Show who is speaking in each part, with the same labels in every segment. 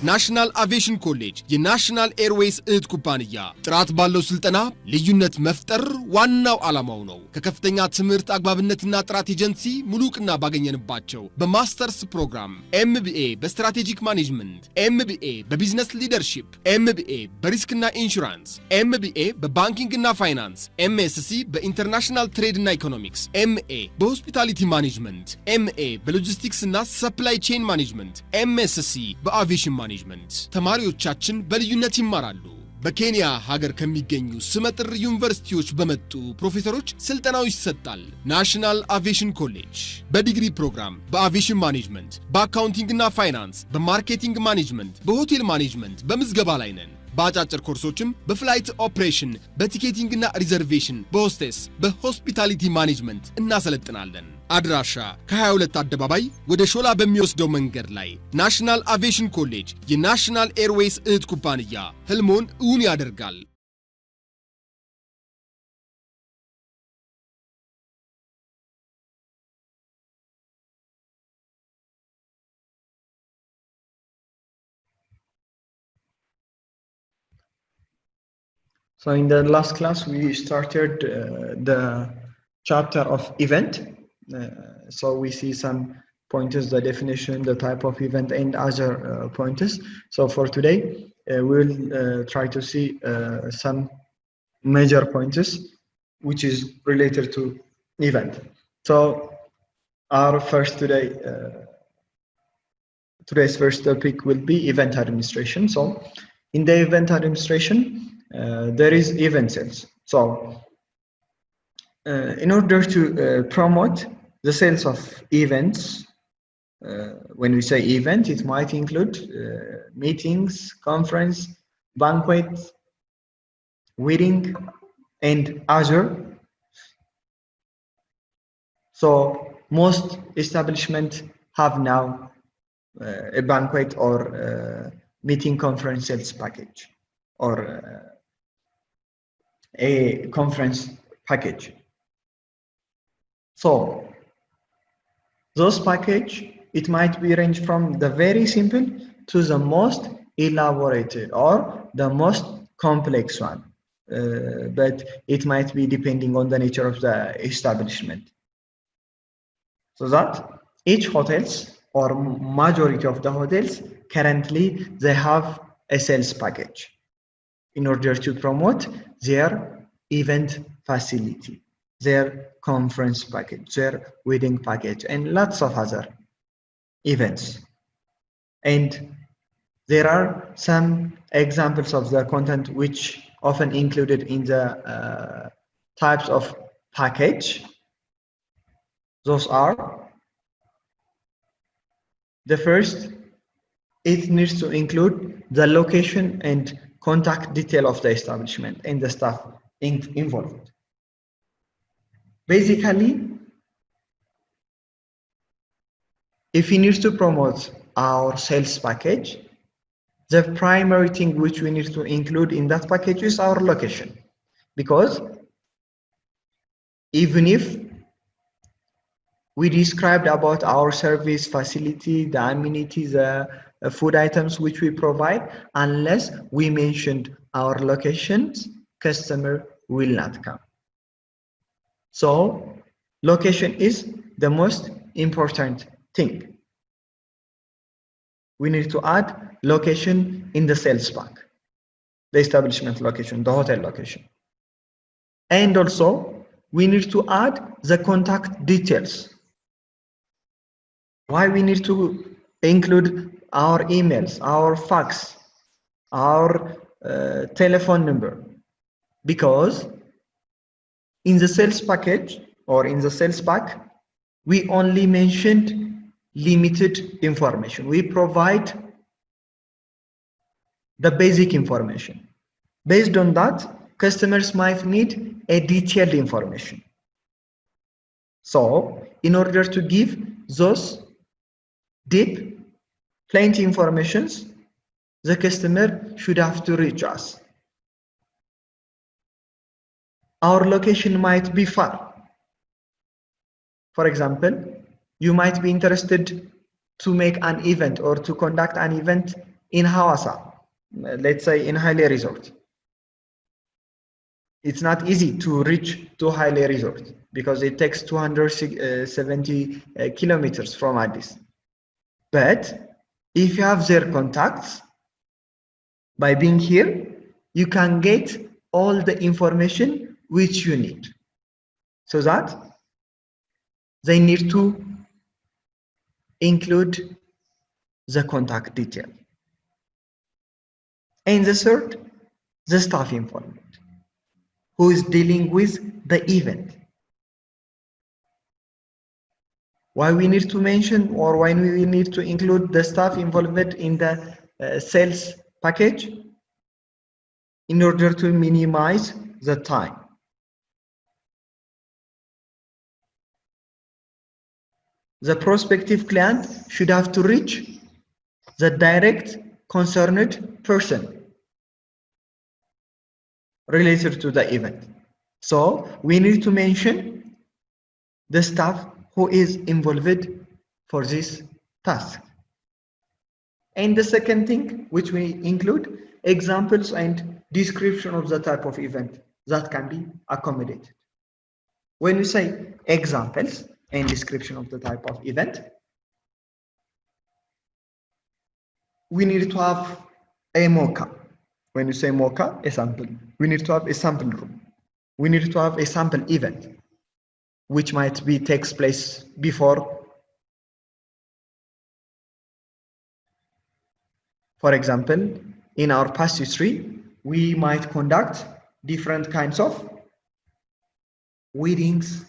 Speaker 1: ናሽናል አቪዬሽን ኮሌጅ የናሽናል ኤርዌይስ እህት ኩባንያ ጥራት ባለው ስልጠና ልዩነት መፍጠር ዋናው ዓላማው ነው። ከከፍተኛ ትምህርት አግባብነትና ጥራት ኤጀንሲ ሙሉ ዕውቅና ባገኘንባቸው በማስተርስ ፕሮግራም ኤምቢኤ በስትራቴጂክ ማኔጅመንት፣ ኤምቢኤ በቢዝነስ ሊደርሺፕ፣ ኤምቢኤ በሪስክና ኢንሹራንስ፣ ኤምቢኤ በባንኪንግና ፋይናንስ፣ ኤምኤስሲ በኢንተርናሽናል ትሬድና ኢኮኖሚክስ፣ ኤምኤ በሆስፒታሊቲ ማኔጅመንት፣ ኤምኤ በሎጂስቲክስና ሰፕላይ ቼን ማኔጅመንት፣ ኤምኤስሲ በአቪዬሽን ማኔጅመንት ተማሪዎቻችን በልዩነት ይማራሉ። በኬንያ ሀገር ከሚገኙ ስመጥር ዩኒቨርሲቲዎች በመጡ ፕሮፌሰሮች ስልጠናው ይሰጣል። ናሽናል አቪዬሽን ኮሌጅ በዲግሪ ፕሮግራም በአቪዬሽን ማኔጅመንት፣ በአካውንቲንግና ፋይናንስ፣ በማርኬቲንግ ማኔጅመንት፣ በሆቴል ማኔጅመንት በምዝገባ ላይ ነን። በአጫጭር ኮርሶችም በፍላይት ኦፕሬሽን፣ በቲኬቲንግና ሪዘርቬሽን፣ በሆስቴስ፣ በሆስፒታሊቲ ማኔጅመንት እናሰለጥናለን። አድራሻ ከ22 አደባባይ ወደ ሾላ በሚወስደው መንገድ ላይ ናሽናል አቪዬሽን ኮሌጅ የናሽናል ኤርዌይስ እህት ኩባንያ ህልሞን እውን ያደርጋል።
Speaker 2: So in the last class, we started the chapter of event. So we see some pointers, the definition, the type of event, and other pointers. So for today, we'll try to see some major pointers, which is related to event. So our first today's first topic will be event administration. So in the event administration, there is event sales. So in order to promote the sales of events, when we say event, it might include meetings, conference, banquet, wedding, and other. So most establishments have now a banquet or meeting conference sales package, or a conference package. So those package, it might be range from the very simple to the most elaborated or the most complex one, but it might be depending on the nature of the establishment. So that each hotels or majority of the hotels currently they have a sales package in order to promote their event facility, their conference package, their wedding package, and lots of other events. And there are some examples of the content which often included in the types of package. Those are: the first, it needs to include the location and contact detail of the establishment and the staff involved. Basically, if we need to promote our sales package, the primary thing which we need to include in that package is our location. Because even if we described about our service facility, the amenities, the food items which we provide, unless we mentioned our locations, customer will not come. So location is the most important thing. We need to add location in the sales pack, the establishment location, the hotel location. And also we need to add the contact details. Why we need to include our emails, our fax, our telephone number? Because in the sales package or in the sales pack, we only mentioned limited information. We provide the basic information. Based on that, customers might need a detailed information. So in order to give those deep, plenty informations, the customer should have to reach us. Our location might be far. For example, you might be interested to make an event or to conduct an event in Hawassa, let's say in Haile Resort. It's not easy to reach to Haile Resort because it takes 270 kilometers from Addis. But if you have their contacts, by being here, you can get all the information which you need. So that they need to include the contact detail. And the third, the staff involvement, who is dealing with the event. Why we need to mention or why we need to include the staff involvement in the sales package? In order to minimize the time. The prospective client should have to reach the direct concerned person related to the event. So we need to mention the staff who is involved for this task. And the second thing which we include, examples and description of the type of event that can be accommodated. When you say examples and description of the type of event, we need to have a mock-up. When you say mock-up, a sample, we need to have a sample room. We need to have a sample event, which might be takes place before. For example, in our past history, we might conduct different kinds of weddings,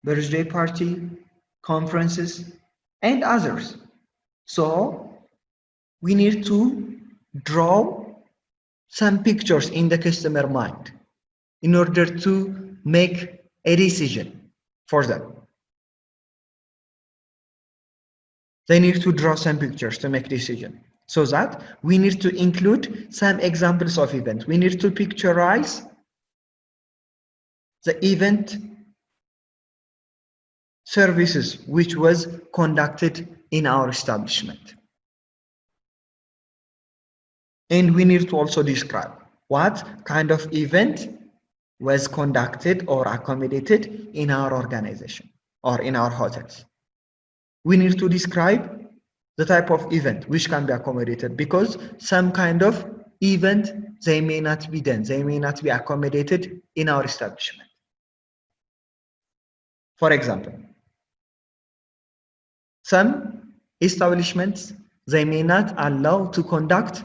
Speaker 2: birthday party, conferences, and others. So we need to draw some pictures in the customer mind in order to make a decision for them. They need to draw some pictures to make decision. So that we need to include some examples of events. We need to picturize the event services which was conducted in our establishment. And we need to also describe what kind of event was conducted or accommodated in our organization or in our hotels. We need to describe the type of event which can be accommodated, because some kind of event, they may not be done, they may not be accommodated in our establishment. For example, some establishments, they may not allow to conduct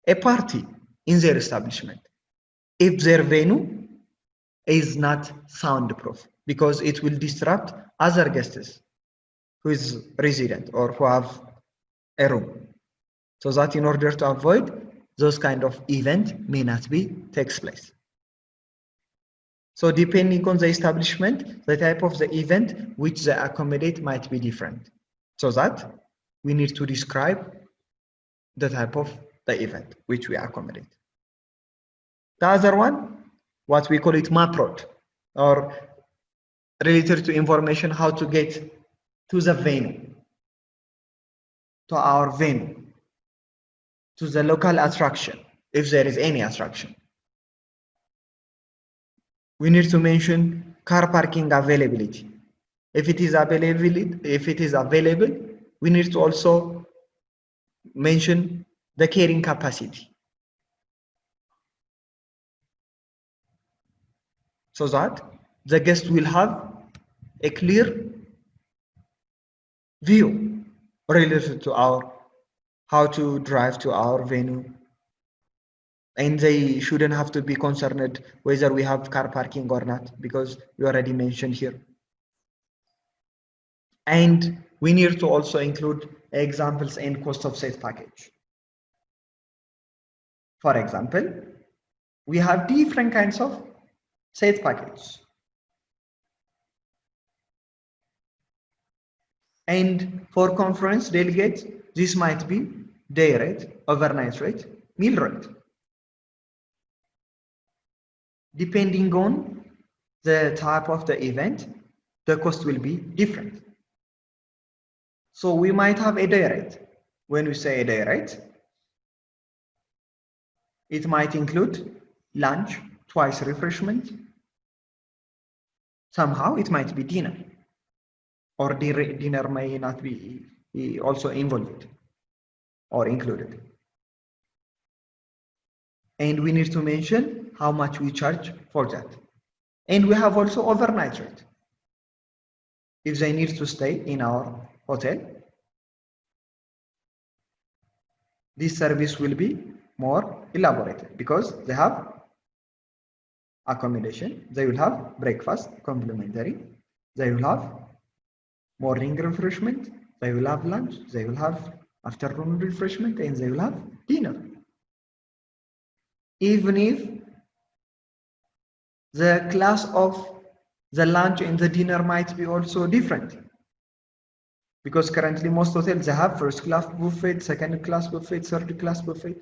Speaker 2: a party in their establishment if their venue is not soundproof, because it will disrupt other guests who is resident or who have a room. So that in order to avoid those kind of event may not be takes place. So depending on the establishment, the type of the event which they accommodate might be different. So that we need to describe the type of the event which we accommodate. The other one, what we call it MAPROD, or related to information how to get to the venue, to our venue, to the local attraction, if there is any attraction. We need to mention car parking availability. If it is available, we need to also mention the carrying capacity, so that the guest will have a clear view related to our how to drive to our venue, and they shouldn't have to be concerned whether we have car parking or not, because we already mentioned here. And we need to also include examples and cost of sales package. For example, we have different kinds of sales package. And for conference delegates, this might be day rate, overnight rate, meal rate. Depending on the type of the event, the cost will be different. So we might have a day rate. When we say a day rate, It might include lunch, twice refreshment. Somehow it might be dinner, or dinner may not be also involved or included. And we need to mention how much we charge for that. And we have also overnight rate. If they need to stay in our hotel, this service will be more elaborated because they have accommodation, they will have breakfast complimentary, they will have morning refreshment, they will have lunch, they will have afternoon refreshment, and they will have dinner. Even if the class of the lunch and the dinner might be also different, because currently most hotels they have first class buffet, second class buffet, third class buffet.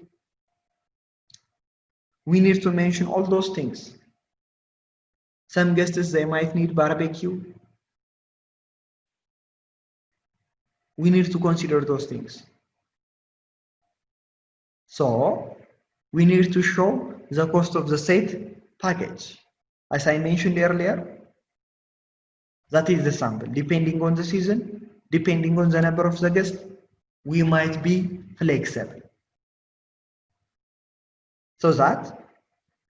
Speaker 2: We need to mention all those things. Some guests they might need barbecue. We need to consider those things. So we need to show the cost of the said package. As I mentioned earlier, that is the sample. Depending on the season, depending on the number of the guests, we might be flexible. So that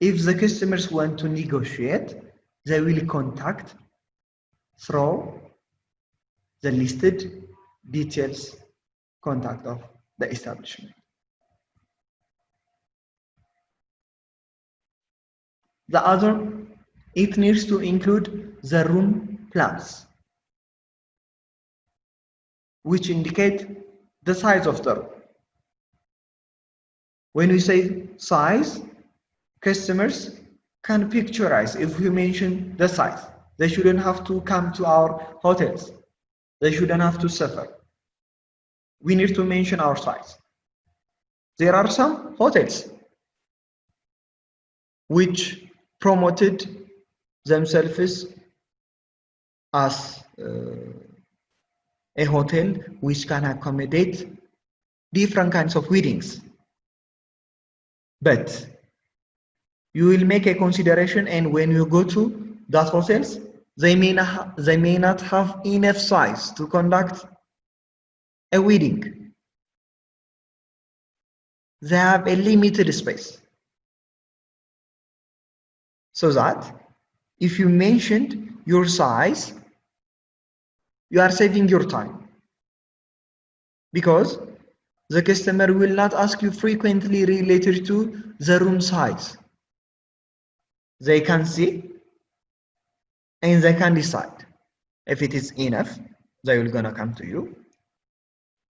Speaker 2: if the customers want to negotiate, they will contact through the listed details contact of the establishment. The other, it needs to include the room plans, which indicate the size of the room. When we say size, customers can picturize if we mention the size. They shouldn't have to come to our hotels. They shouldn't have to suffer. We need to mention our size. There are some hotels which promoted themselves as a hotel which can accommodate different kinds of weddings. But you will make a consideration, and when you go to that hotels, they may not have enough size to conduct a wedding. They have a limited space. So that if you mentioned your size, you are saving your time, because the customer will not ask you frequently related to the room size. They can see and they can decide. If it is enough, they will gonna come to you.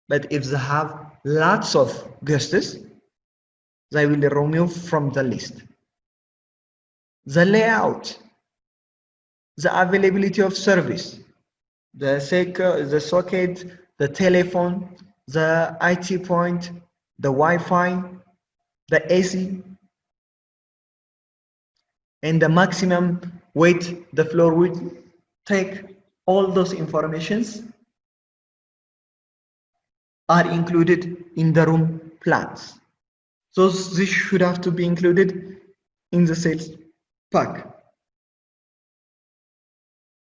Speaker 2: But if they have lots of guests, they will remove from the list. The layout, the availability of service, the socket, the telephone, the IT point, the Wi-Fi, the AC, and the maximum weight the floor would take. All those informations are included in the room plans. So this should have to be included in the sales pack.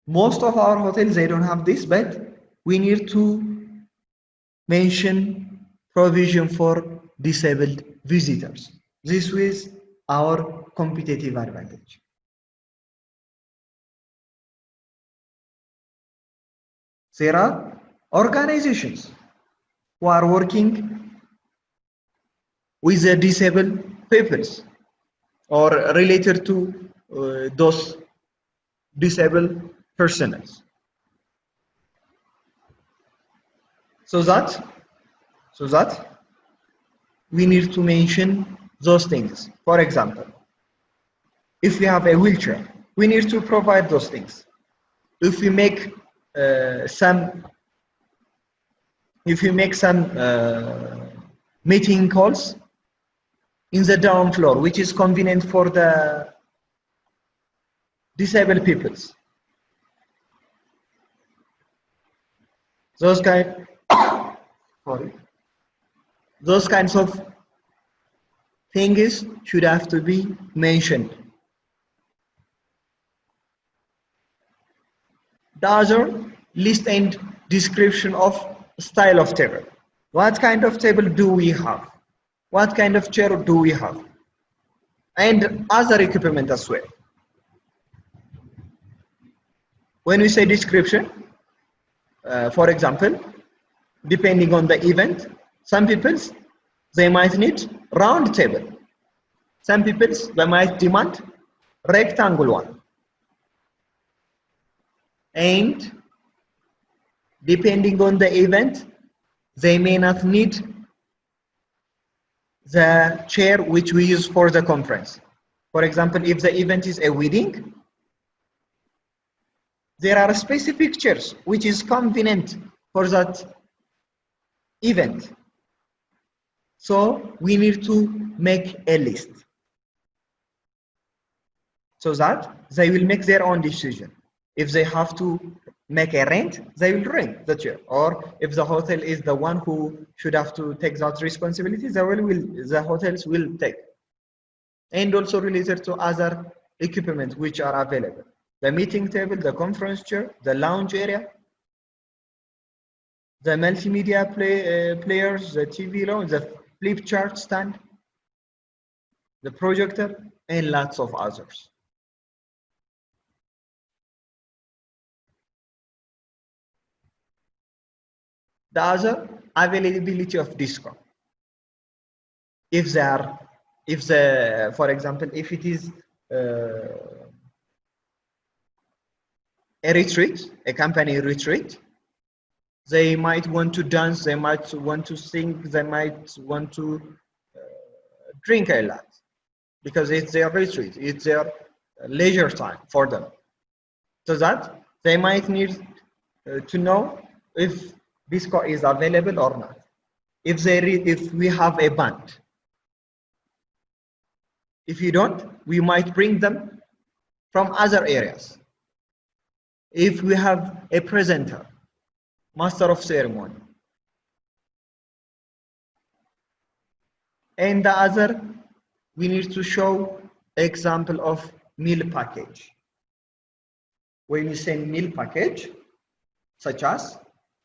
Speaker 2: Most of our hotels, they don't have this, but we need to mention provision for disabled visitors. This is our competitive advantage. There are organizations who are working with the disabled peoples or related to those disabled persons. So that we need to mention those things. For example, if we have a wheelchair, we need to provide those things. If we make some meeting calls in the down floor, which is convenient for the disabled peoples, those kinds of things should have to be mentioned. The other, list and description of style of table. What kind of table do we have? What kind of chair do we have? And other equipment as well. When we say description, for example, depending on the event, some people they might need round table. Some people they might demand rectangle one. And depending on the event, they may not need the chair which we use for the conference. For example, if the event is a wedding, there are specific chairs which is convenient for that event. So we need to make a list so that they will make their own decision. If they have to make a rent, they will rent the chair. Or if the hotel is the one who should have to take that responsibility, the hotels will take. And also related to other equipment which are available. The meeting table, the conference chair, the lounge area, the multimedia players, the TV lounge, the flip chart stand, the projector, and lots of others. The other, availability of discount. For example, if it is a retreat, a company retreat, they might want to dance, they might want to sing, they might want to drink a lot because it's their retreat, it's their leisure time for them. So that they might need to know if disco is available or not. If we have a band, if you don't, we might bring them from other areas. If we have a presenter, master of ceremony, and the other, we need to show example of meal package. When you say meal package, such as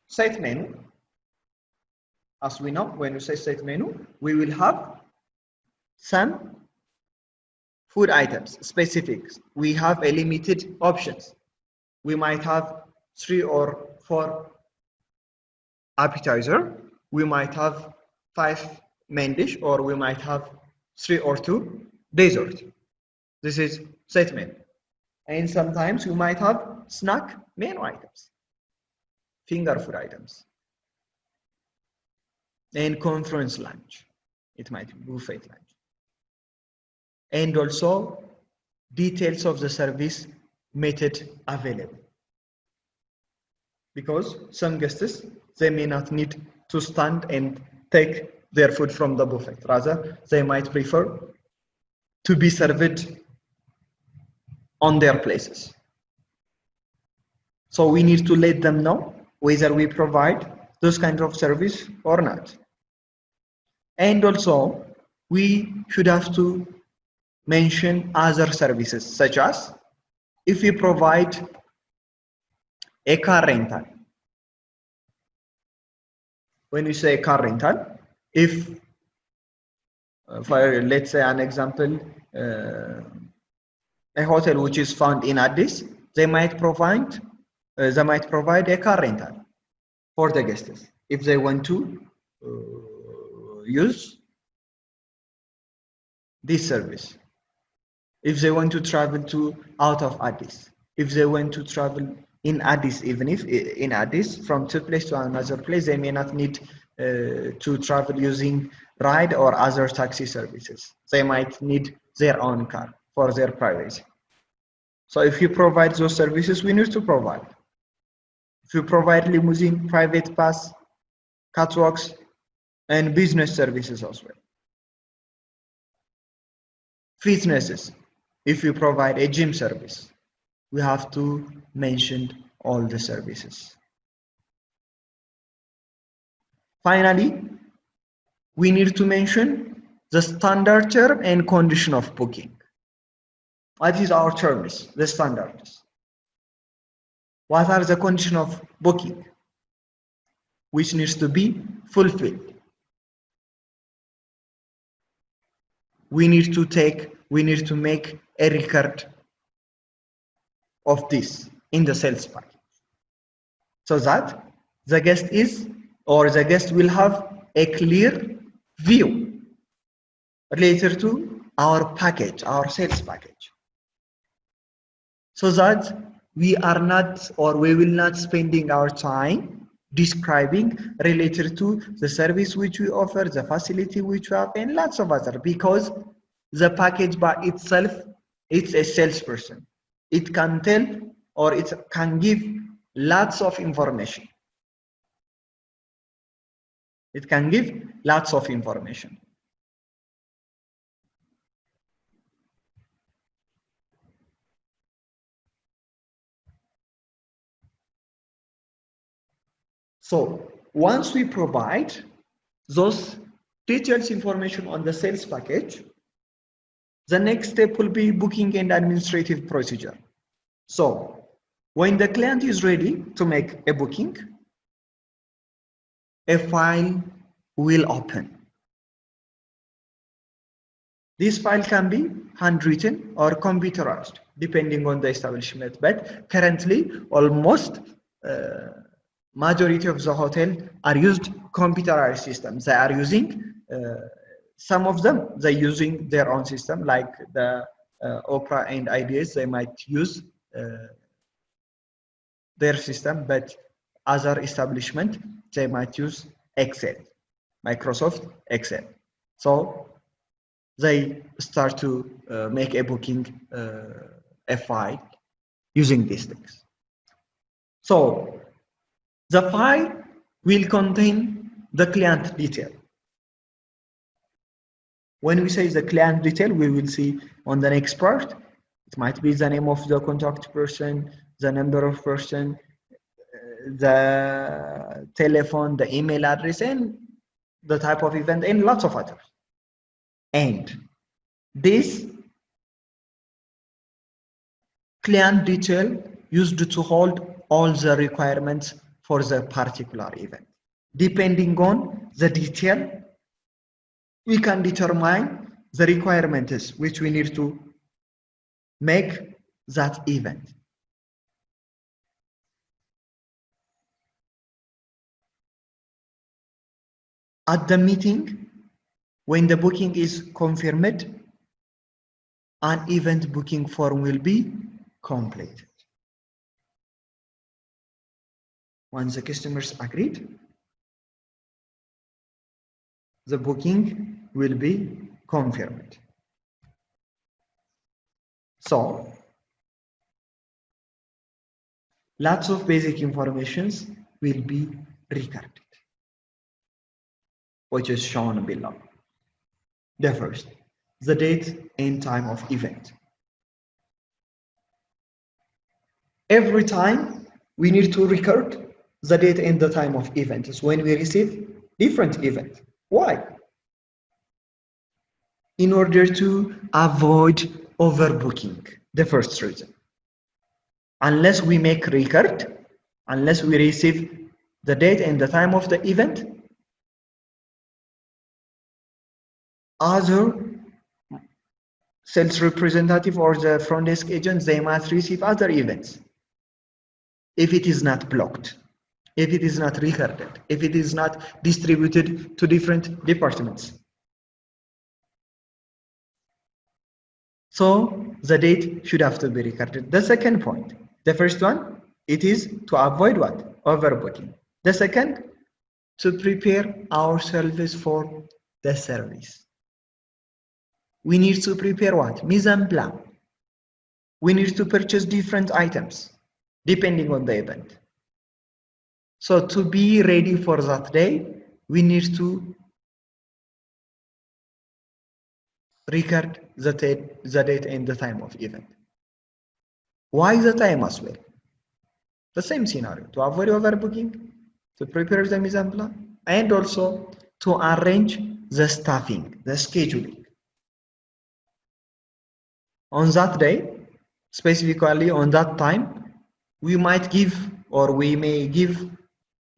Speaker 2: set menu, as we know, when you say set menu, we will have some food items, specifics. We have a limited options. We might have 3 or 4 appetizer. We might have 5 main dish, or we might have 3 or 2 dessert. This is set menu. And sometimes we might have snack menu items, finger food items, and conference lunch. It might be buffet lunch. And also details of the service method available. Because some guests, they may not need to stand and take their food from the buffet. Rather, they might prefer to be served on their places. So we need to let them know whether we provide those kinds of service or not. And also, we should have to mention other services, such as if we provide a car rental. When we say car rental, if for let's say an example, a hotel which is found in Addis, they might provide a car rental for the guests if they want to use this service. If they want to travel to out of Addis, if they want to travel in Addis, even if in Addis from one place to another place, they may not need to travel using ride or other taxi services. They might need their own car for their privacy. So if you provide those services, we need to provide. If you provide limousine, private pass, catwalks, and business services as well. Fitnesses. If you provide a gym service, we have to mention all the services. Finally, we need to mention the standard term and condition of booking. What is our terms? The standards. What are the conditions of booking which needs to be fulfilled? We need to make a record of this in the sales package, so that the guest will have a clear view related to our package, our sales package, so that we will not spending our time describing related to the service which we offer, the facility which we have, and lots of other, because the package by itself, it's a salesperson. It can tell or it can give lots of information. It can give lots of information. So once we provide those details information on the sales package, the next step will be booking and administrative procedure. So when the client is ready to make a booking, a file will open. This file can be handwritten or computerized depending on the establishment, but currently almost majority of the hotel are used computerized systems. They are using some of them, they're using their own system, like the Opera and IDS. They might use their system, but other establishment, they might use Excel, Microsoft Excel. So they start to make a booking, a file using these things. So the file will contain the client detail. When we say the client detail, we will see on the next part. It might be the name of the contact person, the number of person, the telephone, the email address, and the type of event, and lots of others. And this client detail used to hold all the requirements for the particular event. Depending on the detail, we can determine the requirements which we need to make that event. At the meeting, when the booking is confirmed, an event booking form will be completed. Once the customers agreed, the booking will be confirmed. So, lots of basic informations will be recorded, which is shown below. The first, the date and time of event. Every time we need to record the date and the time of events when we receive different event. Why? In order to avoid overbooking, the first reason. Unless we make record, unless we receive the date and the time of the event, other sales representative or the front desk agents, they might receive other events. If it is not blocked, if it is not recorded, if it is not distributed to different departments. So the date should have to be recorded. The second point, the first one, it is to avoid what? Overbooking. The second, to prepare ourselves for the service. We need to prepare what? Mise en place. We need to purchase different items depending on the event. So to be ready for that day, we need to record the date and the time of event. Why the time as well? The same scenario, to avoid overbooking, to prepare the mise en place, and also to arrange the staffing, the scheduling. On that day, specifically on that time, we might give or we may give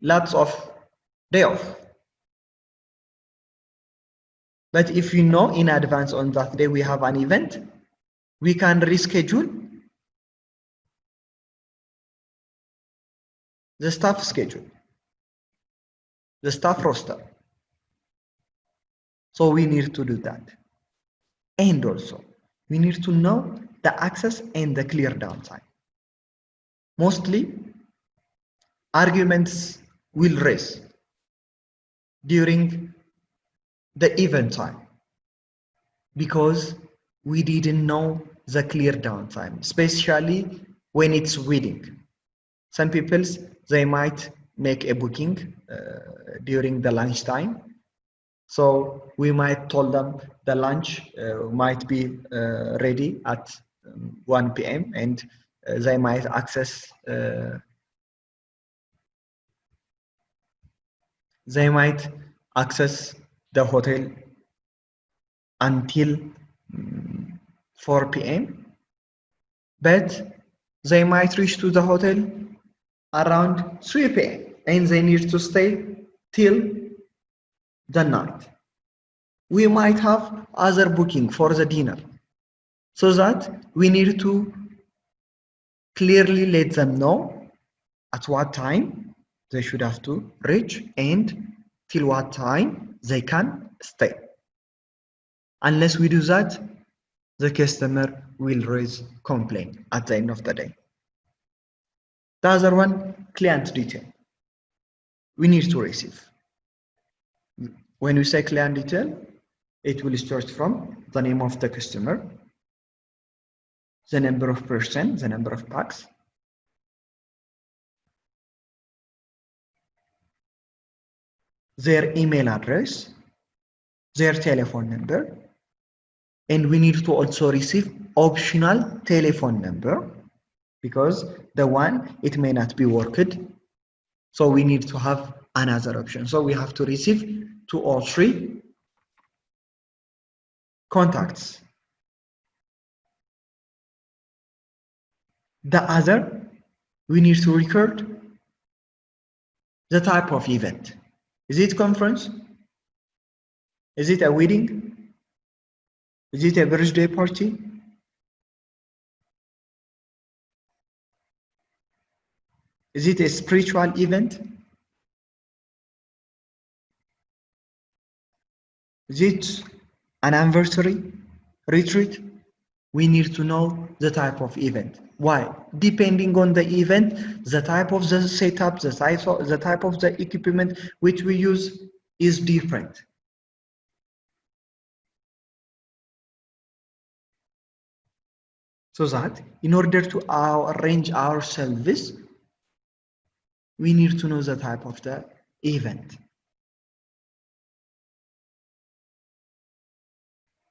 Speaker 2: lots of day off. But if you know in advance on that day we have an event, we can reschedule the staff schedule, the staff roster. So we need to do that. And also, we need to know the access and the clear down time. Mostly, arguments will raise during the event time because we didn't know the clear down time, especially when it's wedding. Some people, they might make a booking during the lunch time. So we might tell them the lunch might be ready at 1 p.m. and they might access the hotel until 4 p.m. But they might reach to the hotel around 3 p.m. and they need to stay till the night. We might have other booking for the dinner, so that we need to clearly let them know at what time they should have to reach and till what time they can stay. Unless we do that, the customer will raise complaint at the end of the day. The other one, client detail. We need to receive. When we say client detail, it will start from the name of the customer, the number of person, the number of packs, their email address, their telephone number, and we need to also receive optional telephone number because the one, it may not be worked. So we need to have another option. So we have to receive 2 or 3 contacts. The other, we need to record the type of event. Is it conference? Is it a wedding? Is it a birthday party? Is it a spiritual event? Is it an anniversary retreat? We need to know the type of event. Why? Depending on the event, the type of the setup, the type of the equipment which we use is different. So that in order to arrange our service, we need to know the type of the event.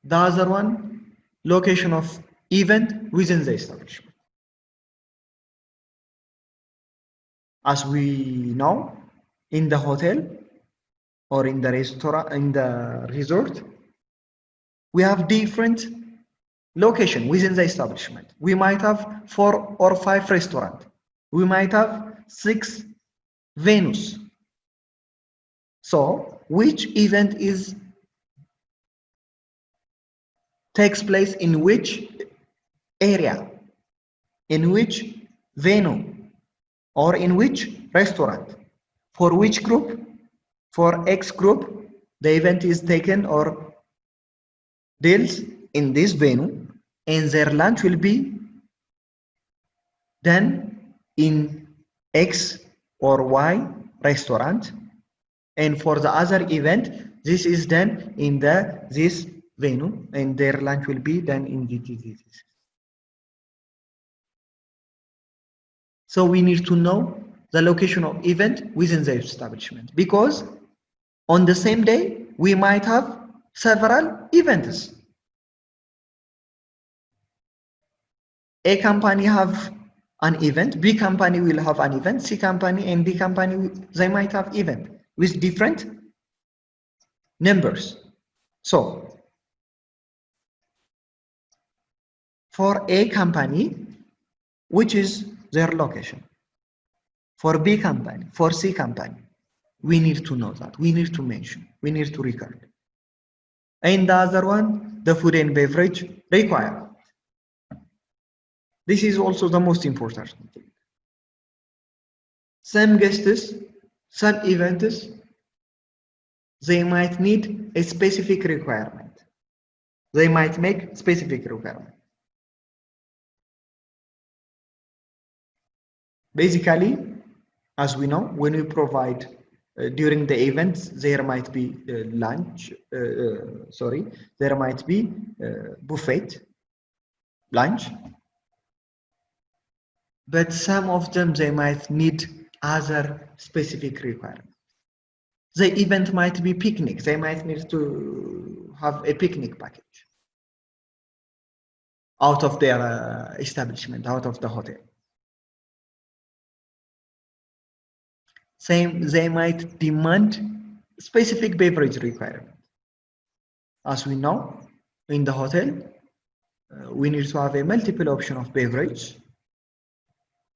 Speaker 2: The other one, location of event within the establishment. As we know, in the hotel or in the restaurant, in the resort, we have different location within the establishment. We might have 4 or 5 restaurants. We might have 6 venues. So, which event takes place in which area, in which venue, or in which restaurant? For which group? For X group, the event is taken or deals in this venue, and their lunch will be done in X or Y restaurant, and for the other event, this is done in this venue, and their lunch will be done in this. So we need to know the location of event within the establishment, because on the same day we might have several events. A company have an event, B company will have an event, C company and D company, they might have event with different numbers. So for A company, which is their location? For B company, for C company, we need to know that. We need to mention, we need to record. And the other one, the food and beverage requirement. This is also the most important thing. Some guests, some events, they might need a specific requirement. They might make specific requirement. Basically, as we know, when we provide during the events, there might be there might be buffet, lunch, but some of them, they might need other specific requirements. The event might be picnic. They might need to have a picnic package out of their establishment, out of the hotel. Same, they might demand specific beverage requirement. As we know, in the hotel, we need to have a multiple option of beverage.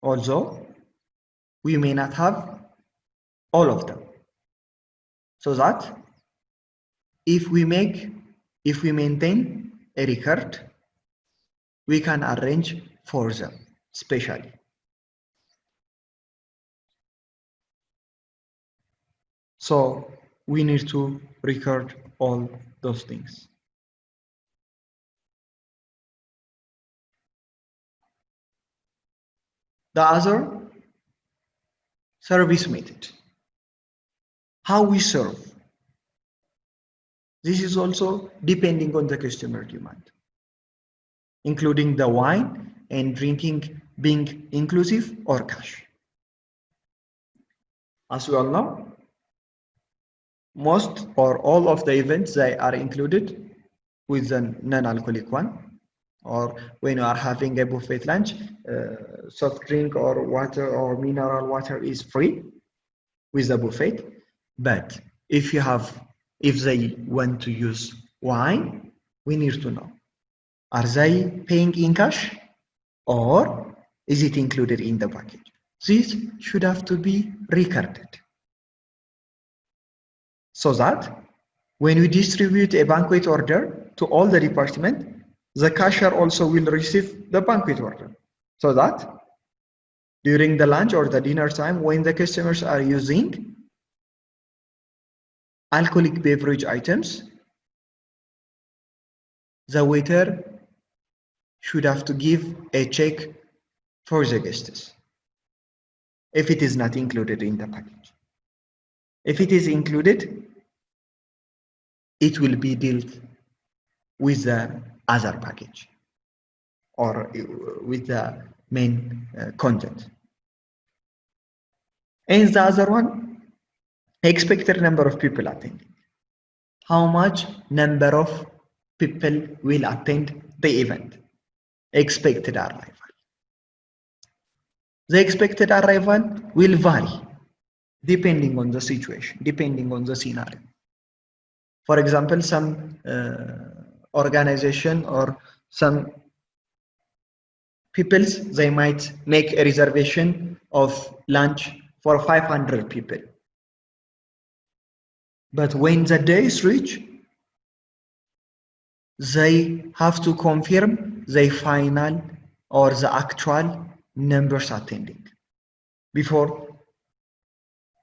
Speaker 2: Although we may not have all of them. So that if we maintain a record, we can arrange for them specially. So we need to record all those things. The other, service method. How we serve. This is also depending on the customer demand, including the wine and drinking being inclusive or cash. As we all know, most or all of the events, they are included with the non-alcoholic one, or when you are having a buffet lunch, soft drink or water or mineral water is free with the buffet. But if they want to use wine, we need to know, are they paying in cash or is it included in the package? This should have to be recorded, so that when we distribute a banquet order to all the department, the cashier also will receive the banquet order, so that during the lunch or the dinner time, when the customers are using alcoholic beverage items, the waiter should have to give a check for the guests if it is not included in the package. If it is included, it will be dealt with the other package or with the main content. And the other one, expected number of people attending. How much number of people will attend the event? Expected arrival. The expected arrival will vary depending on the situation, depending on the scenario. For example, some organization or some people, they might make a reservation of lunch for 500 people. But when the day is reached, they have to confirm the final or the actual numbers attending before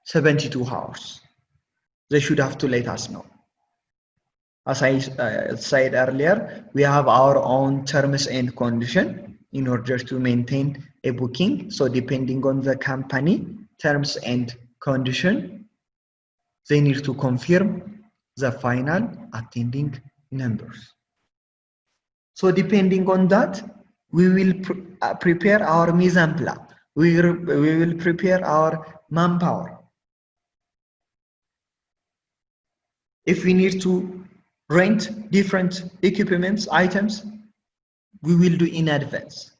Speaker 2: 72 hours. They should have to let us know. As I said earlier, we have our own terms and conditions in order to maintain a booking. So depending on the company terms and condition, they need to confirm the final attending numbers. So depending on that, we will prepare our mise en place. We will prepare our manpower. If we need to rent different equipments, items, we will do in advance.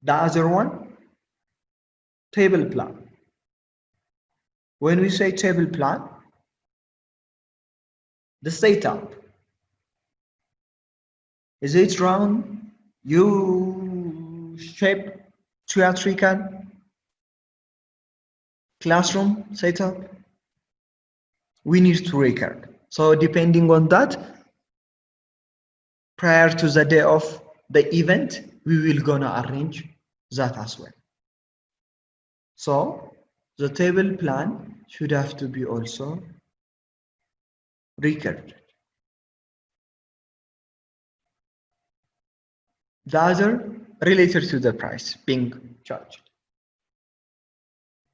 Speaker 2: The other one, table plan. When we say table plan, the setup, is it round, U-shaped, theatrical, classroom setup? We need to record. So depending on that, prior to the day of the event, we will gonna arrange that as well. So the table plan should have to be also recorded. The other related to the price being charged.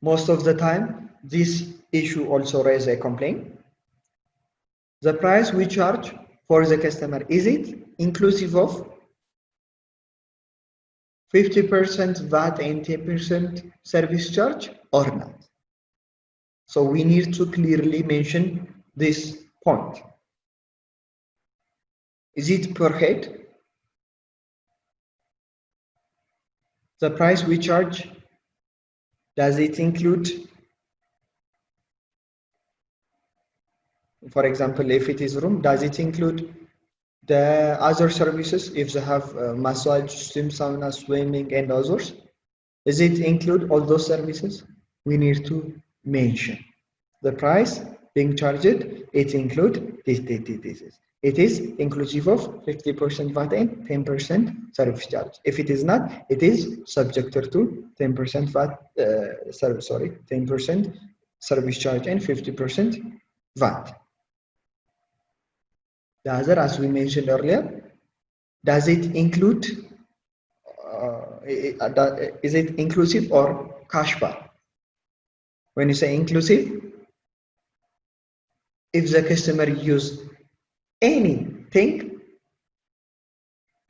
Speaker 2: Most of the time, this issue also raises a complaint. The price we charge for the customer, is it inclusive of 50% VAT and 10% service charge or not? So we need to clearly mention this point. Is it per head? The price we charge, does it include, for example, if it is room, does it include the other services if they have massage, steam sauna, swimming and others? Does it include all those services? We need to mention the price being charged. It includes this. It is inclusive of 50% VAT and 10% service charge. If it is not, it is subjected to 10% VAT, 10% service charge and 50% VAT. The other, as we mentioned earlier, does it include, is it inclusive or cash bar? When you say inclusive, if the customer use anything,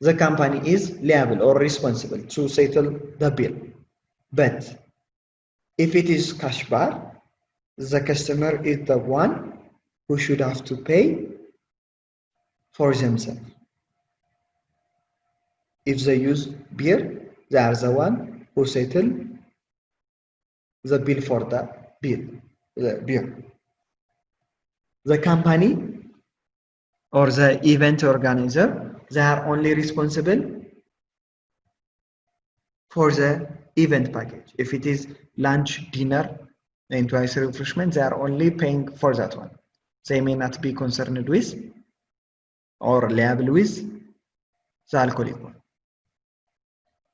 Speaker 2: the company is liable or responsible to settle the bill. But if it is cash bar, the customer is the one who should have to pay for themselves. If they use beer, they are the one who settle the bill for the beer. The company or the event organizer, they are only responsible for the event package. If it is lunch, dinner, and twice refreshment, they are only paying for that one. They may not be concerned with or liable with the alcoholic one.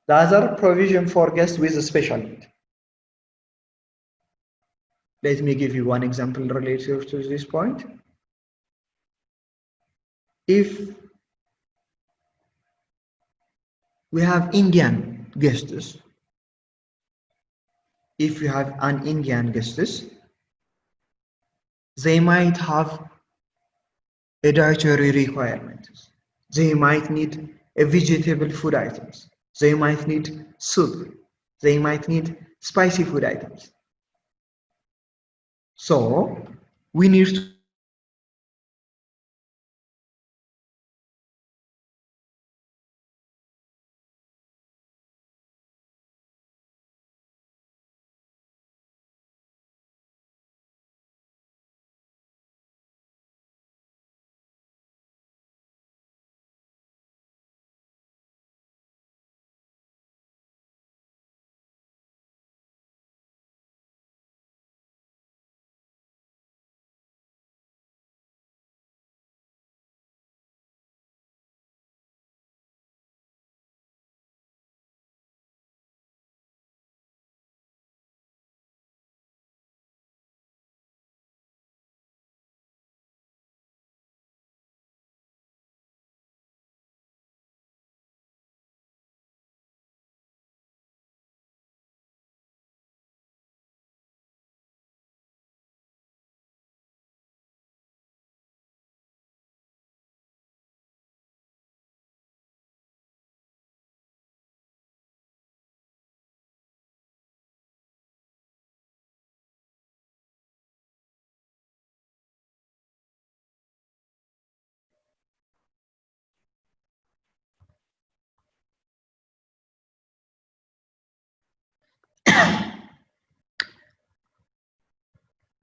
Speaker 2: The other provision for guests with a special need. Let me give you one example related to this point. If we have Indian guests, if you have an Indian guests, they might have a dietary requirement. They might need a vegetable food items. They might need soup. They might need spicy food items. So we need to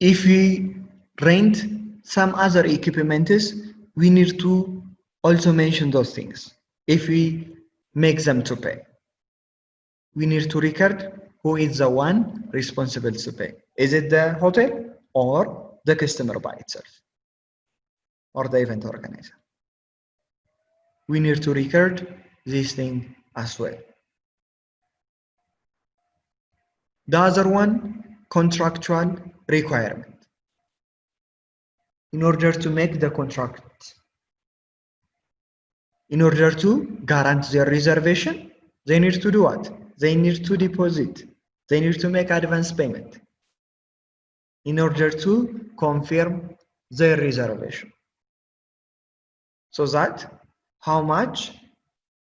Speaker 2: If we rent some other equipments, we need to also mention those things. If we make them to pay, we need to record who is the one responsible to pay. Is it the hotel or the customer by itself or the event organizer? We need to record this thing as well. The other one, contractual requirement. In order to make the contract, in order to guarantee their reservation, they need to do what? They need to deposit. They need to make advance payment in order to confirm their reservation. So that how much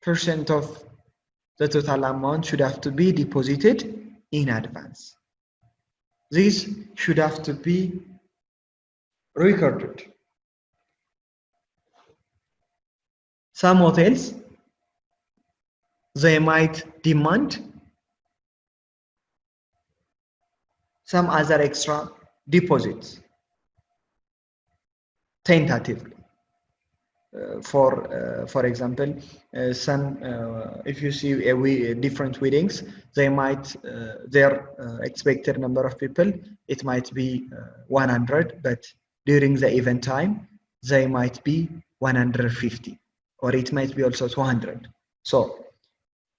Speaker 2: percent of the total amount should have to be deposited in advance. This should have to be recorded. Some hotels, they might demand some other extra deposits tentatively. For example, some if you see different weddings, they might their expected number of people, it might be 100, but during the event time they might be 150, or it might be also 200. So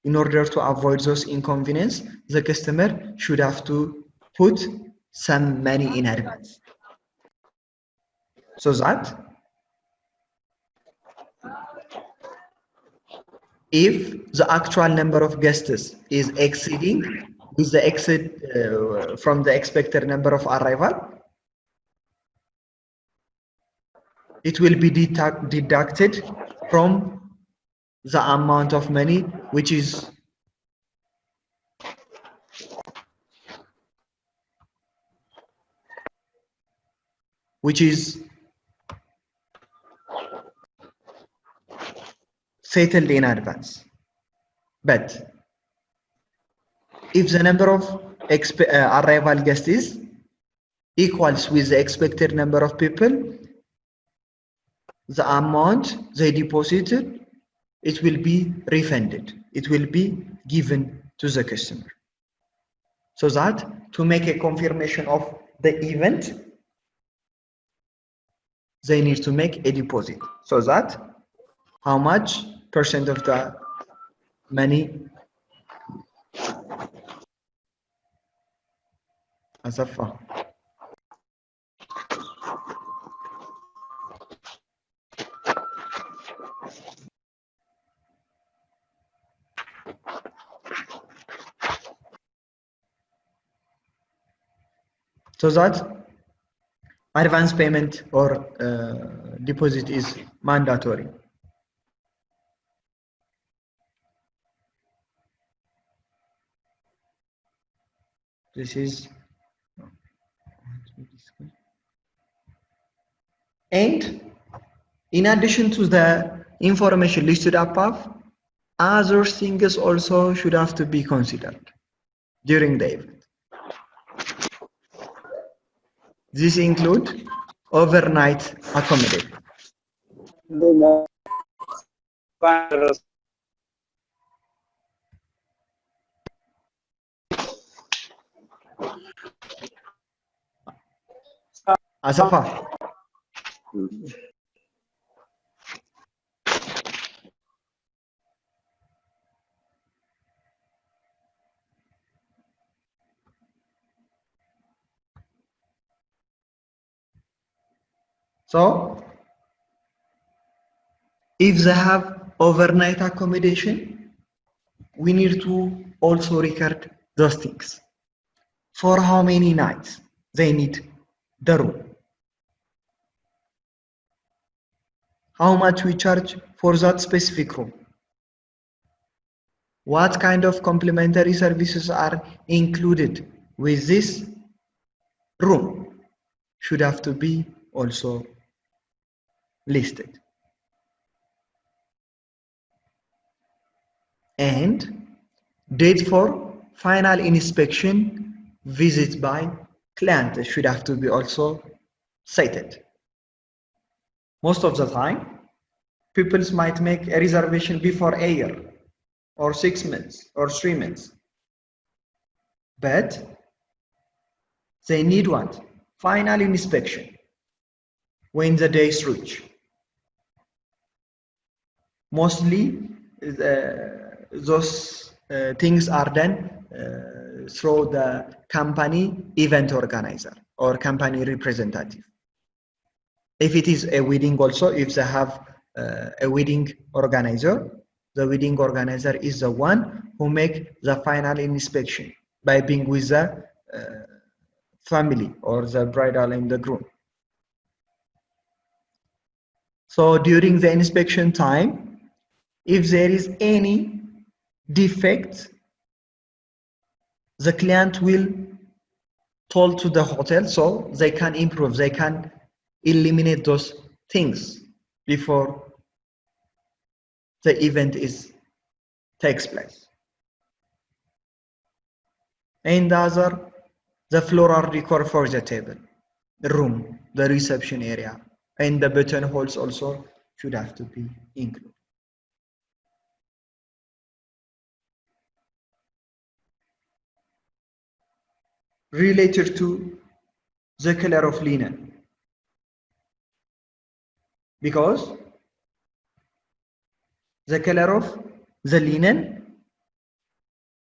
Speaker 2: in order to avoid those inconvenience, the customer should have to put some money in advance, so that if the actual number of guests is exceeding with the exit from the expected number of arrival, it will be deducted from the amount of money which is settled in advance. But if the number of arrival guests is equals with the expected number of people, the amount they deposited, it will be refunded. It will be given to the customer. So that to make a confirmation of the event, they need to make a deposit. So that how much percent of the money as a fund. So that advance payment or deposit is mandatory. This is, and in addition to the information listed above, other things also should have to be considered during the event. These include overnight accommodation. Asafa. So if they have overnight accommodation, we need to also record those things. For how many nights they need the room, how much we charge for that specific room, what kind of complimentary services are included with this room should have to be also listed. And date for final inspection visit by client should have to be also cited. Most of the time, people might make a reservation before a year or 6 months or 3 months. But they need what? Final inspection when the days reach. Mostly those things are done through the company event organizer or company representative. If it is a wedding also, if they have a wedding organizer, the wedding organizer is the one who make the final inspection by being with the family or the bridal and the groom. So during the inspection time, if there is any defect, the client will told to the hotel so they can improve, they can eliminate those things before the event takes place. And the other, the floral decor for the table, the room, the reception area, and the buttonholes also should have to be included. Related to the color of linen, because the color of the linen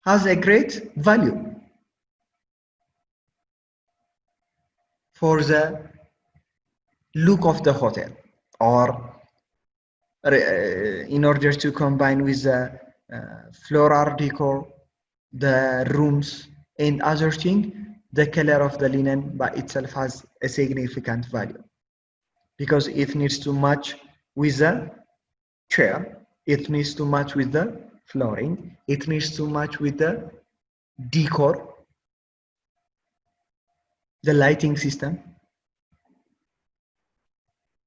Speaker 2: has a great value for the look of the hotel, or in order to combine with the floral decor, the rooms and other things, the color of the linen by itself has a significant value because it needs to match with the chair, it needs to match with the flooring, it needs to match with the decor, the lighting system,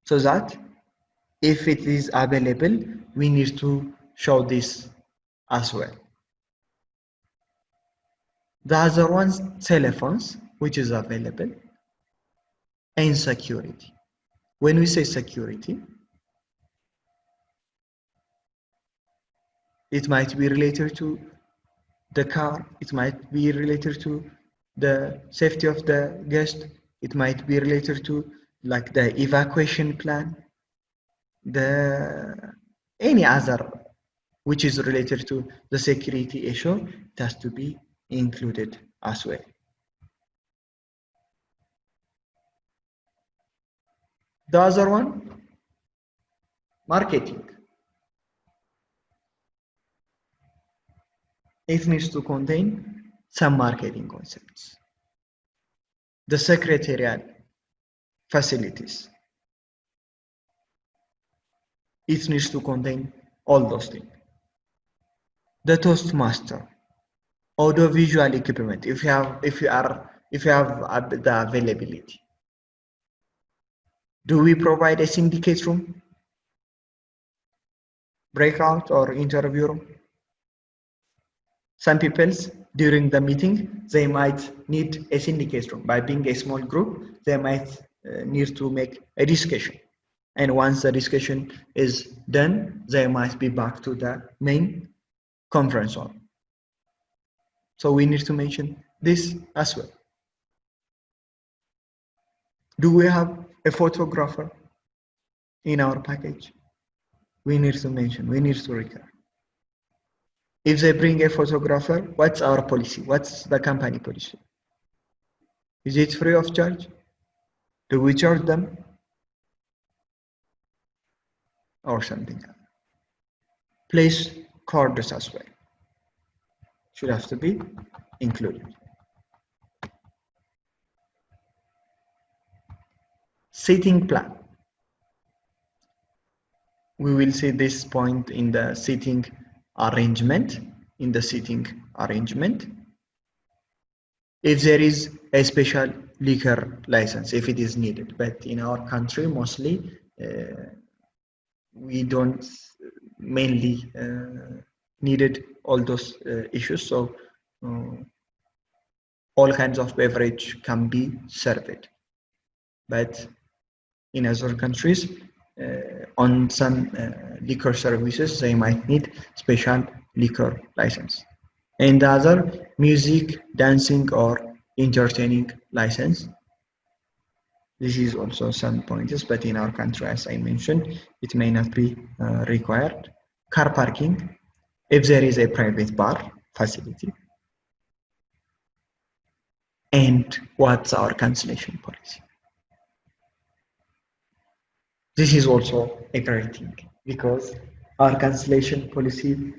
Speaker 2: so that if it is available, we need to show this as well. The other one's telephones, which is available, and security. When we say security, it might be related to the car, it might be related to the safety of the guest, it might be related to like the evacuation plan, any other which is related to the security issue, it has to be included as well. The other one, marketing. It needs to contain some marketing concepts. The secretarial facilities. It needs to contain all those things. The Toastmaster, audiovisual equipment, if you have the availability. Do we provide a syndicate room, breakout or interview room? Some people during the meeting, they might need a syndicate room. By being a small group, they might need to make a discussion. And once the discussion is done, they might be back to the main conference hall. So we need to mention this as well. Do we have a photographer in our package? We need to mention, we need to record. If they bring a photographer, what's our policy? What's the company policy? Is it free of charge? Do we charge them? Or something else? Place cards as well. Should have to be included. Seating plan. We will see this point in the seating arrangement. If there is a special liquor license, if it is needed, but in our country mostly we don't mainly needed all those issues, so all kinds of beverage can be served. But in other countries, on some liquor services, they might need special liquor license. And the other, music, dancing, or entertaining license. This is also some points, but in our country, as I mentioned, it may not be required. Car parking, if there is a private bar facility. And what's our cancellation policy? This is also a great thing because our cancellation policy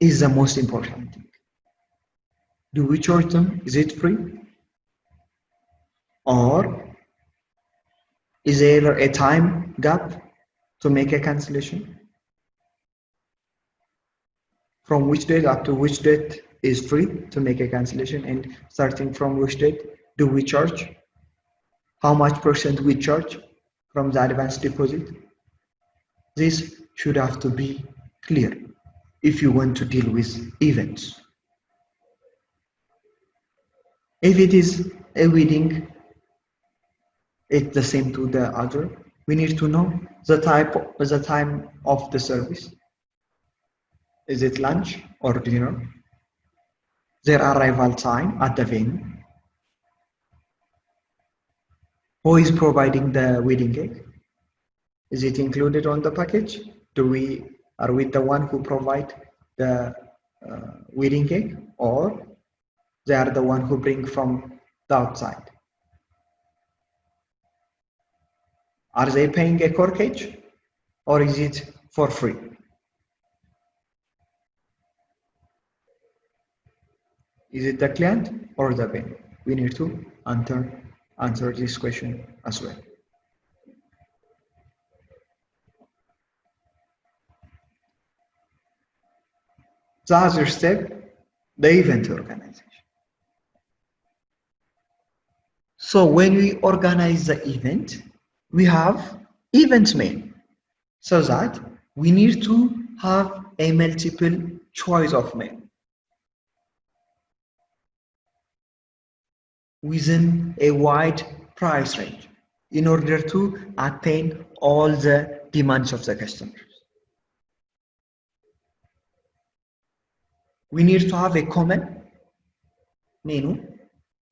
Speaker 2: is the most important thing. Do we charge them? Is it free? Or is there a time gap to make a cancellation? From which date up to which date is free to make a cancellation, and starting from which date do we charge? How much percent we charge from the advance deposit? This should have to be clear if you want to deal with events. If it is a wedding, it's the same to the other. We need to know the time of the service. Is it lunch or dinner? Their arrival time at the venue. Who is providing the wedding cake? Is it included on the package? Are we the one who provide the wedding cake, or they are the one who bring from the outside? Are they paying a corkage, or is it for free? Is it the client or the venue? We need to answer this question as well. The other step, the event organization. So when we organize the event, we have event mail, so that we need to have a multiple choice of mail within a wide price range in order to attain all the demands of the customers. We need to have a common menu,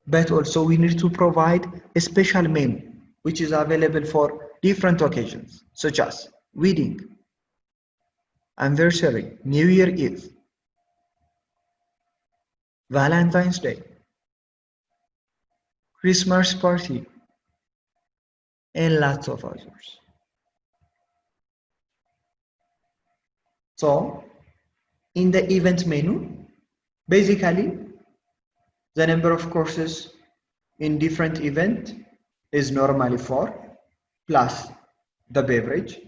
Speaker 2: but also we need to provide a special menu which is available for different occasions, such as wedding, anniversary, New Year Eve, Valentine's Day, Christmas party, and lots of others. So in the event menu, basically the number of courses in different event is normally 4 plus the beverage,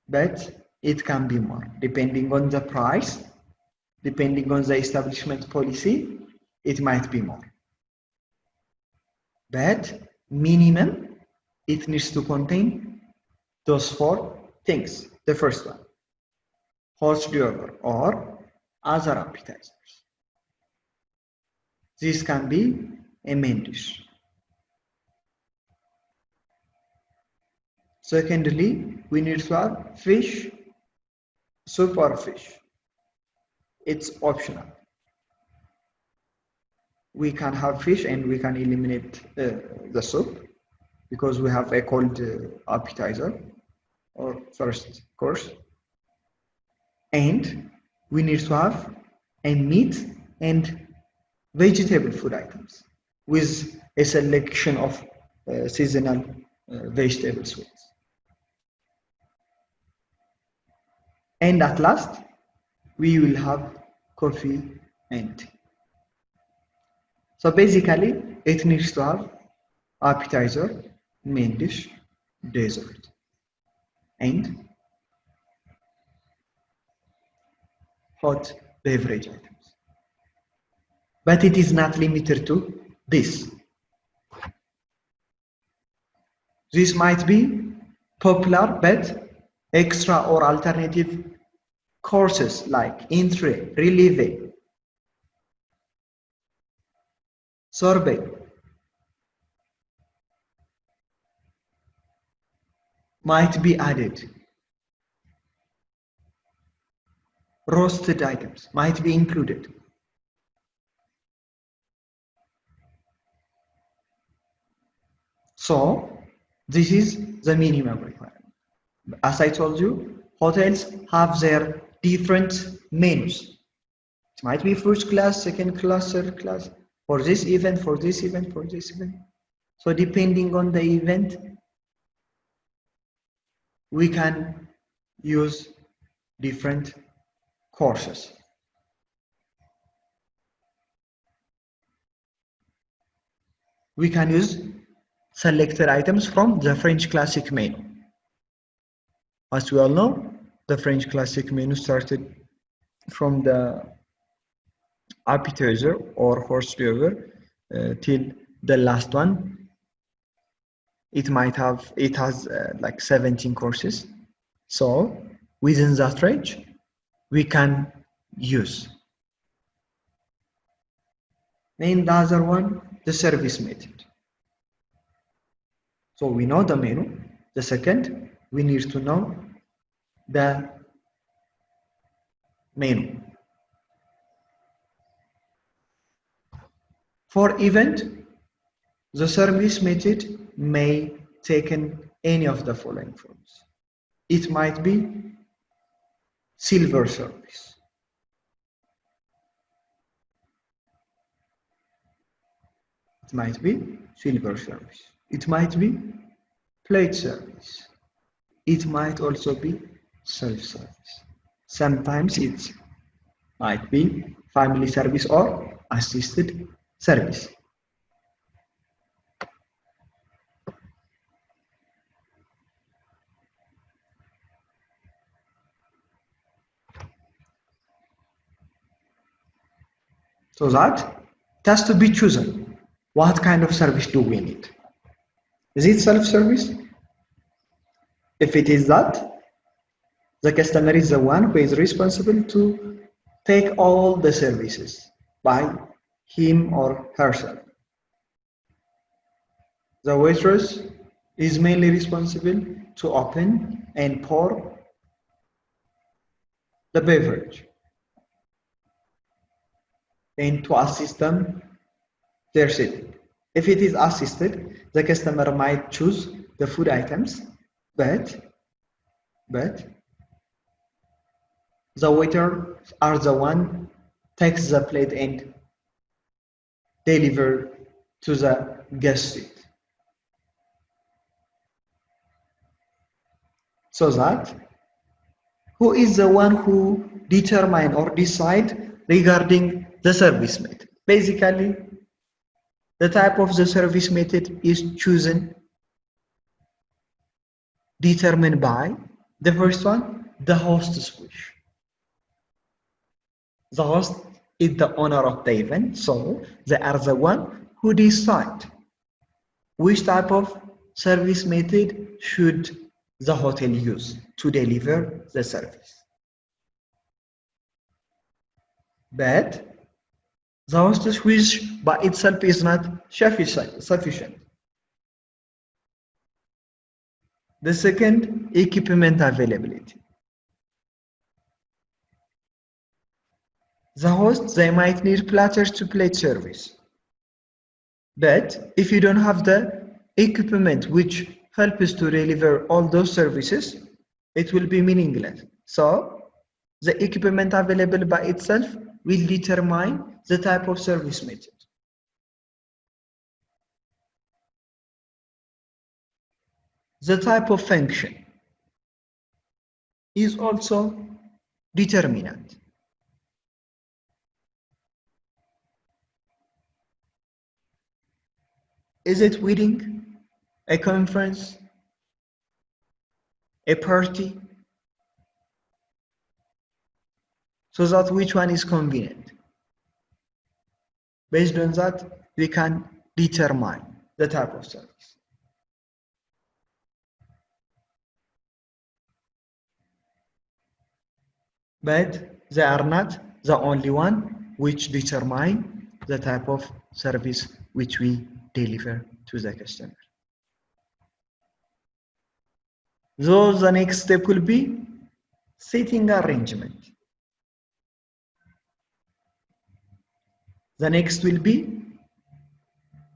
Speaker 2: but it can be more depending on the price, depending on the establishment policy. It might be more, but minimum it needs to contain those 4 things. The first one, hors d'oeuvre or other appetizers. This can be a main dish. Secondly, we need to have fish, soup or fish. It's optional. We can have fish and we can eliminate the soup because we have a cold appetizer or first course. And we need to have a meat and vegetable food items with a selection of seasonal vegetable sweets. And at last, we will have coffee and tea. So basically, it needs to have appetizer, main dish, dessert, and hot beverage items. But it is not limited to this. This might be popular but extra or alternative courses like entry, relieve, sorbet, might be added. Roasted items might be included. So this is the minimum requirement. As I told you, hotels have their different menus. It might be first class, second class, third class, for this event, for this event, for this event. So depending on the event, we can use different courses. We can use selected items from the French classic menu. As we all know, the French classic menu started from the appetizer or hors d'oeuvre till the last one. It has like 17 courses. So within that range, we can use. Then the other one, the service method. So we know the menu. The second, we need to know the menu. For event, the service method may take any of the following forms. It might be silver service. It might be silver service. It might be plate service. It might also be self-service. Sometimes it might be family service or assisted service. So that it has to be chosen. What kind of service do we need? Is it self-service? If it is that, the customer is the one who is responsible to take all the services by him or herself. The waitress is mainly responsible to open and pour the beverage and to assist them their sitting. If it is assisted, the customer might choose the food items, but the waiter are the one takes the plate and deliver to the guest seat. So that who is the one who determine or decide regarding the service method? Basically, the type of the service method is chosen, determined by the first one, the host's wish. The host is the owner of the event, so they are the one who decide which type of service method should the hotel use to deliver the service. But the host's wish by itself is not sufficient. The second, equipment availability. The host, they might need platters to plate service. But if you don't have the equipment which helps to deliver all those services, it will be meaningless. So the equipment available by itself will determine the type of service method. The type of function is also determinant. Is it wedding, a conference, a party? So that which one is convenient? Based on that, we can determine the type of service. but they are not the only one which determine the type of service which we deliver to the customer. So the next step will be seating arrangement. The next will be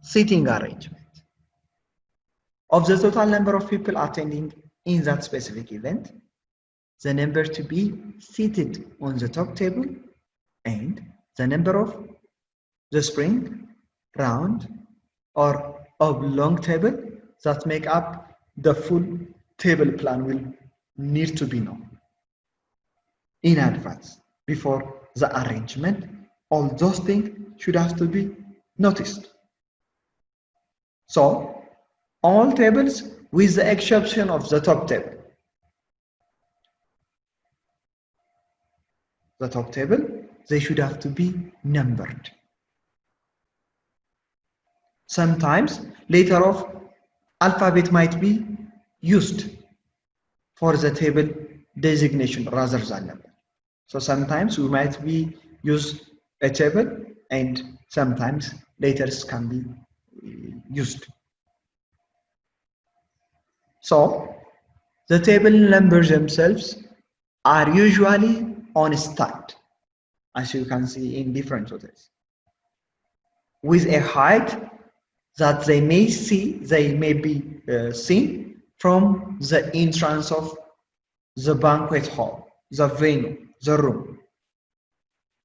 Speaker 2: seating arrangement. Of the total number of people attending in that specific event, the number to be seated on the top table and the number of the spring, round, or oblong table that make up the full table plan will need to be known in advance before the arrangement. All those things should have to be noticed. So all tables with the exception of the top table. The top table, they should have to be numbered. Sometimes later of alphabet might be used for the table designation rather than number. So sometimes we might be use a table and sometimes letters can be used. So the table numbers themselves are usually on stand, as you can see in different hotels, with a height that they may be seen from the entrance of the banquet hall, the venue, the room,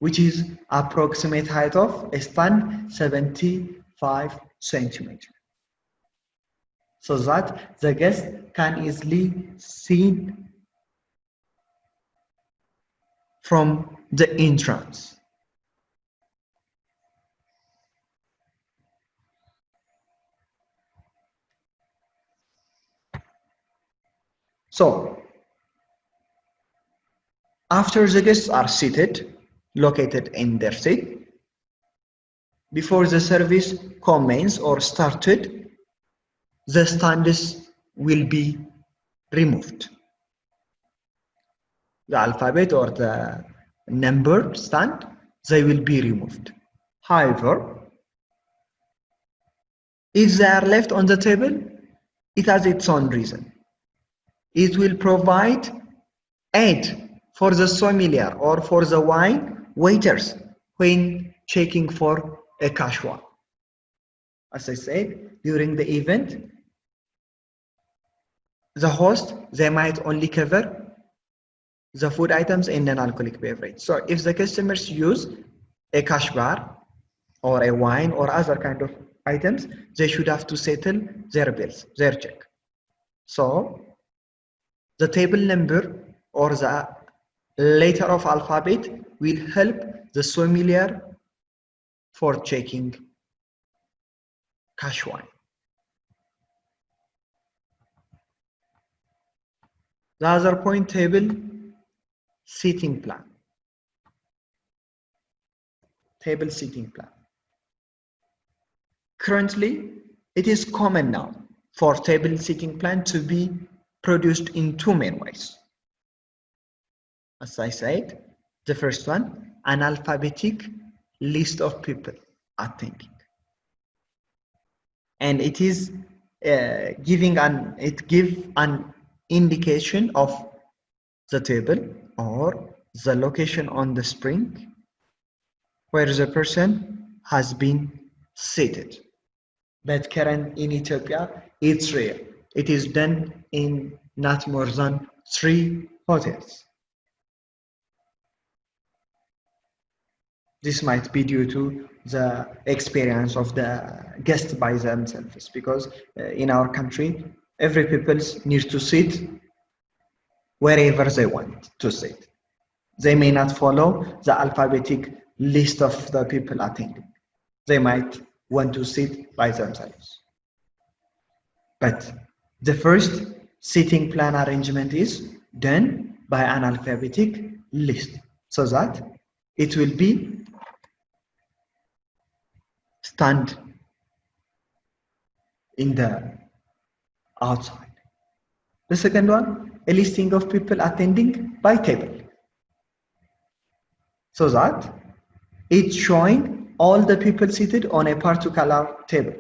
Speaker 2: which is approximate height of a stand 75 centimeters, so that the guest can easily see from the entrance. So after the guests are seated, located in their seat, before the service commences or started, the stands will be removed. The alphabet or the number stand, they will be removed. However, if they are left on the table, it has its own reason. It will provide aid for the sommelier or for the wine waiters when checking for a cashwa. As I said, during the event, the host, they might only cover the food items and non-alcoholic beverage. So if the customers use a cash bar or a wine or other kind of items, they should have to settle their bills, their check. So the table number or the letter of alphabet will help the sommelier for checking cash wine. The other point, table seating plan. Table seating plan. Currently, it is common now for table seating plan to be produced in two main ways. As I said, the first one, an alphabetic list of people attending, and it is gives an indication of the table or the location on the spring where the person has been seated. But current in Ethiopia, it's rare. It is done in not more than 3 hotels. This might be due to the experience of the guests by themselves, because in our country, every people needs to sit wherever they want to sit. They may not follow the alphabetic list of the people attending. They might want to sit by themselves. But the first seating plan arrangement is done by an alphabetic list, so that it will be stand in the outside. The second one, a listing of people attending by table. so that it's showing all the people seated on a particular table.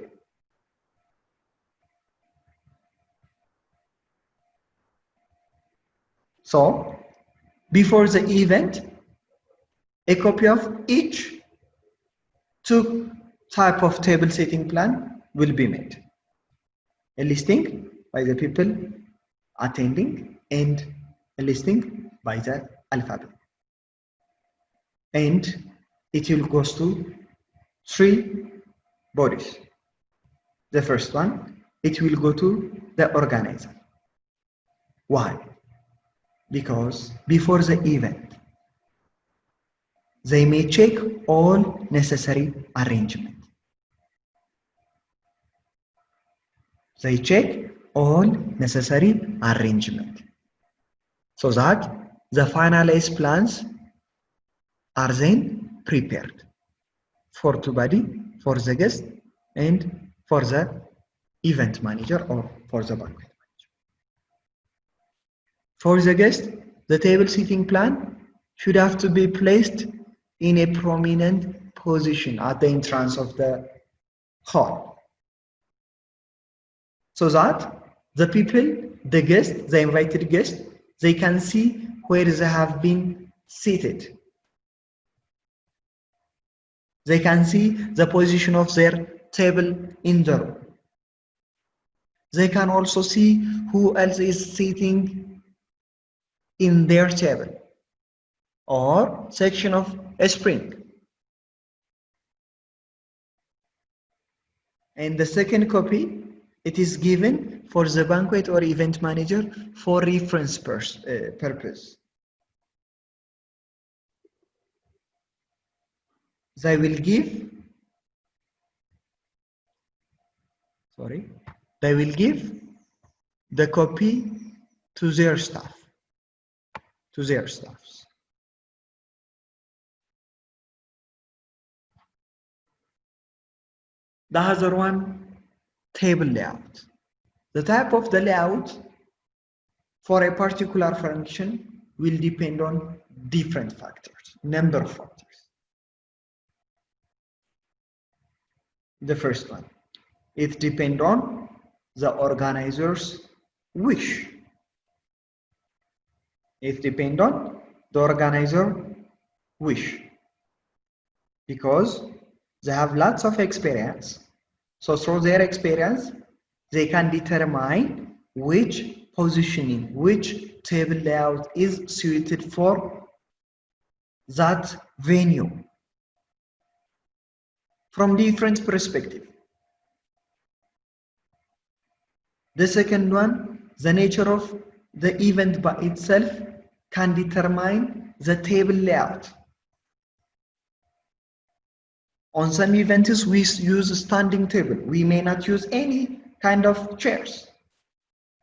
Speaker 2: So before the event, a copy of each two type of table setting plan will be made. A listing by the people attending and a listing by the alphabet. And it will go to three bodies. The first one, it will go to the organizer. Why? Because before the event, they may check all necessary arrangement. They check all necessary arrangement so that the finalized plans are then prepared for everybody, for the guest, and for the event manager or for the banquet manager. For the guest, the table seating plan should have to be placed in a prominent position at the entrance of the hall, so that the people, the guests, the invited guests, they can see where they have been seated. They can see the position of their table in the room. They can also see who else is sitting in their table or section of a spring. And the second copy, it is given for the banquet or event manager for reference purpose. They will give, they will give the copy to their staff, to their staffs. The other one, table layout. The type of the layout for a particular function will depend on different factors, number of factors. The first one, it depends on the organizer's wish. It depends on the organizer wish, because they have lots of experience. So through their experience, they can determine which positioning, which table layout is suited for that venue from different perspectives. The second one, the nature of the event by itself can determine the table layout. On some events, we use a standing table. We may not use any kind of chairs.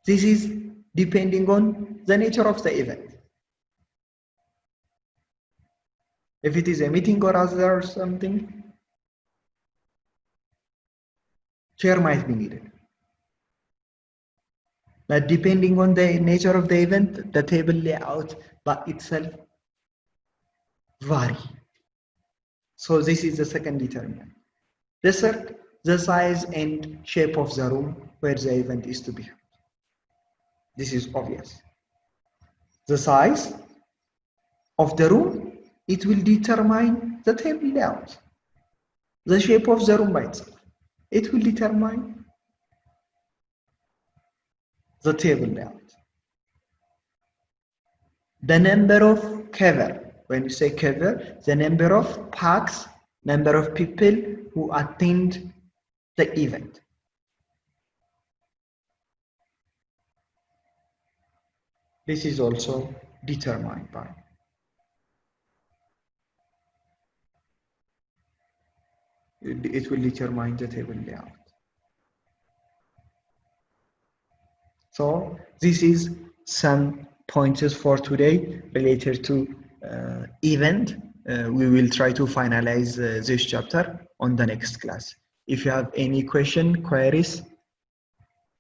Speaker 2: This is depending on the nature of the event. If it is a meeting or other or something, chair might be needed. But depending on the nature of the event, the table layout by itself vary. So this is the second determinant. The third, the size and shape of the room where the event is to be held. This is obvious. The size of the room, it will determine the table layout. The shape of the room by itself, it will determine the table layout. The number of cover, when you say cover, the number of packs, number of people who attend the event. This is also determined by. It will determine the table layout. So this is some pointers for today related to event. We will try to finalize this chapter on the next class. If you have any question, queries,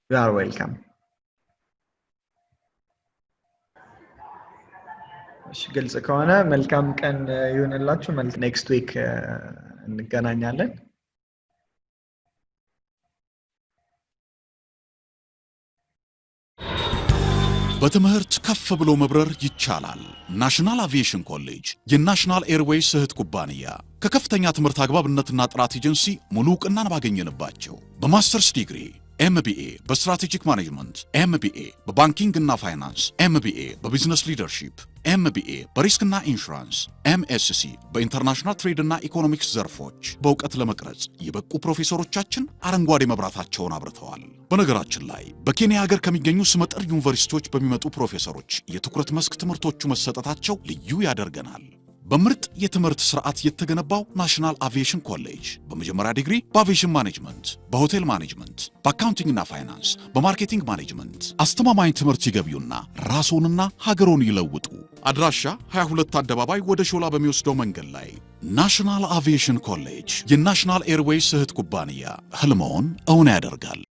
Speaker 2: you are welcome. እሺ ግልጽ ከሆነ መልካም ቀን ይሁንላችሁ ኔክስት ዊክ እንገናኛለን
Speaker 3: በትምህርት ከፍ ብሎ መብረር ይቻላል ናሽናል አቪዬሽን ኮሌጅ የናሽናል ኤርዌይስ እህት ኩባንያ ከከፍተኛ ትምህርት አግባብነትና ጥራት ኤጀንሲ ሙሉ ዕውቅናን ባገኘንባቸው በማስተርስ ዲግሪ MBA በስትራቴጂክ ማኔጅመንት MBA በባንኪንግ እና ፋይናንስ MBA በቢዝነስ ሊደርሺፕ MBA በሪስክና ኢንሹራንስ MSc በኢንተርናሽናል ትሬድ እና ኢኮኖሚክስ ዘርፎች በእውቀት ለመቅረጽ የበቁ ፕሮፌሰሮቻችን አረንጓዴ መብራታቸውን አብርተዋል። በነገራችን ላይ በኬንያ ሀገር ከሚገኙ ስመጥር ዩኒቨርሲቲዎች በሚመጡ ፕሮፌሰሮች የትኩረት መስክ ትምህርቶቹ መሰጠታቸው ልዩ ያደርገናል። በምርጥ የትምህርት ስርዓት የተገነባው ናሽናል አቪዬሽን ኮሌጅ በመጀመሪያ ዲግሪ በአቪዬሽን ማኔጅመንት፣ በሆቴል ማኔጅመንት፣ በአካውንቲንግ እና ፋይናንስ፣ በማርኬቲንግ ማኔጅመንት አስተማማኝ ትምህርት ይገቢውና ራስዎንና ሀገሮን ይለውጡ። አድራሻ 22 አደባባይ ወደ ሾላ በሚወስደው መንገድ ላይ ናሽናል አቪዬሽን ኮሌጅ የናሽናል ኤርዌይስ እህት ኩባንያ ህልሞን እውን ያደርጋል።